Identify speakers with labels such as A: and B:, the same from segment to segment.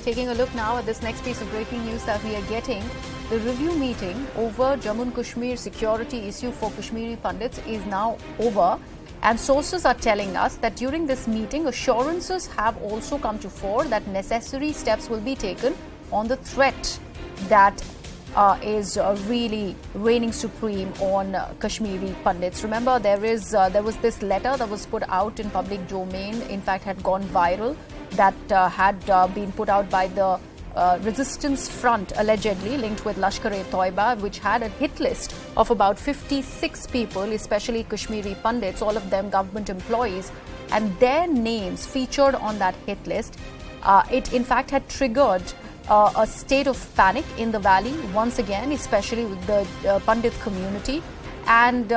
A: Taking a look now at this next piece of breaking news that we are getting. The review meeting over Jammu and Kashmir security issue for Kashmiri Pandits is now over. And sources are telling us that during this meeting, assurances have also come to fore that necessary steps will be taken on the threat that is really reigning supreme on Kashmiri Pandits. Remember, there was this letter that was put out in public domain, in fact had gone viral, that had been put out by the resistance front, allegedly linked with Lashkar-e-Toiba, which had a hit list of about 56 people, especially Kashmiri Pandits, all of them government employees, and their names featured on that hit list. It in fact had triggered a state of panic in the valley once again, especially with the Pandit community, and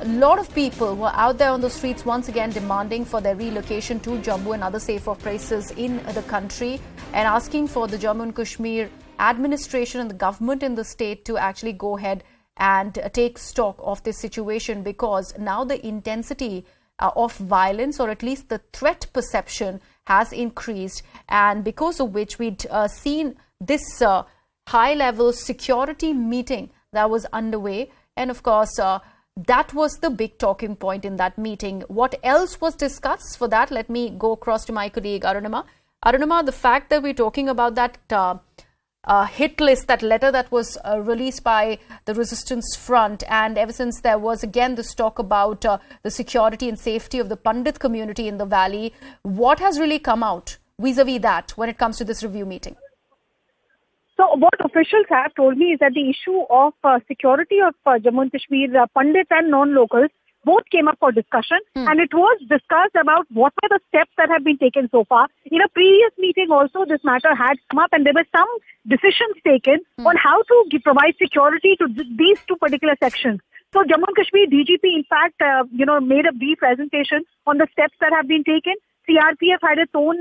A: a lot of people were out there on the streets once again demanding for their relocation to Jammu and other safer places in the country, and asking for the Jammu and Kashmir administration and the government in the state to actually go ahead and take stock of this situation, because now the intensity of violence, or at least the threat perception, has increased, and because of which we'd seen this high-level security meeting that was underway. And of course, that was the big talking point in that meeting. What else was discussed? For that, let me go across to my colleague Arunima. Arunima, the fact that we're talking about that hit list, that letter that was released by the resistance front, and ever since there was again this talk about the security and safety of the Pandit community in the valley, what has really come out vis-a-vis that when it comes to this review meeting?
B: So what officials have told me is that the issue of security of Jammu and Kashmir Pandits and non-locals both came up for discussion, and it was discussed about what were the steps that have been taken so far. In a previous meeting also, this matter had come up, and there were some decisions taken on how to provide security to these two particular sections. So Jammu and Kashmir DGP, in fact, made a brief presentation on the steps that have been taken. CRPF had its own,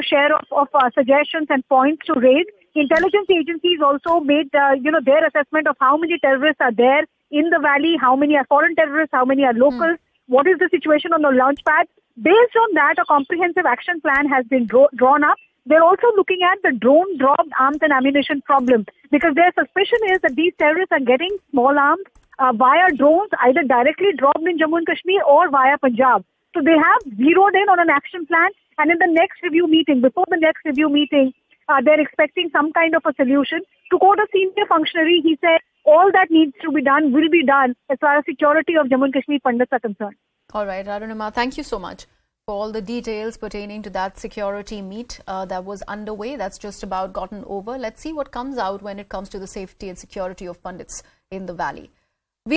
B: share of suggestions and points to raise. Intelligence agencies also made, their assessment of how many terrorists are there in the valley, how many are foreign terrorists, how many are locals, what is the situation on the launch pad. Based on that, a comprehensive action plan has been drawn up. They're also looking at the drone-dropped arms and ammunition problem, because their suspicion is that these terrorists are getting small arms via drones, either directly dropped in Jammu and Kashmir or via Punjab. So they have zeroed in on an action plan, and in the next review meeting, before the next review meeting, they're expecting some kind of a solution. To quote a senior functionary, he said, all that needs to be done will be done as far as security of Jammu and Kashmir Pandits are concerned.
A: All right, Arunima, thank you so much for all the details pertaining to that security meet that was underway. That's just about gotten over. Let's see what comes out when it comes to the safety and security of Pandits in the valley.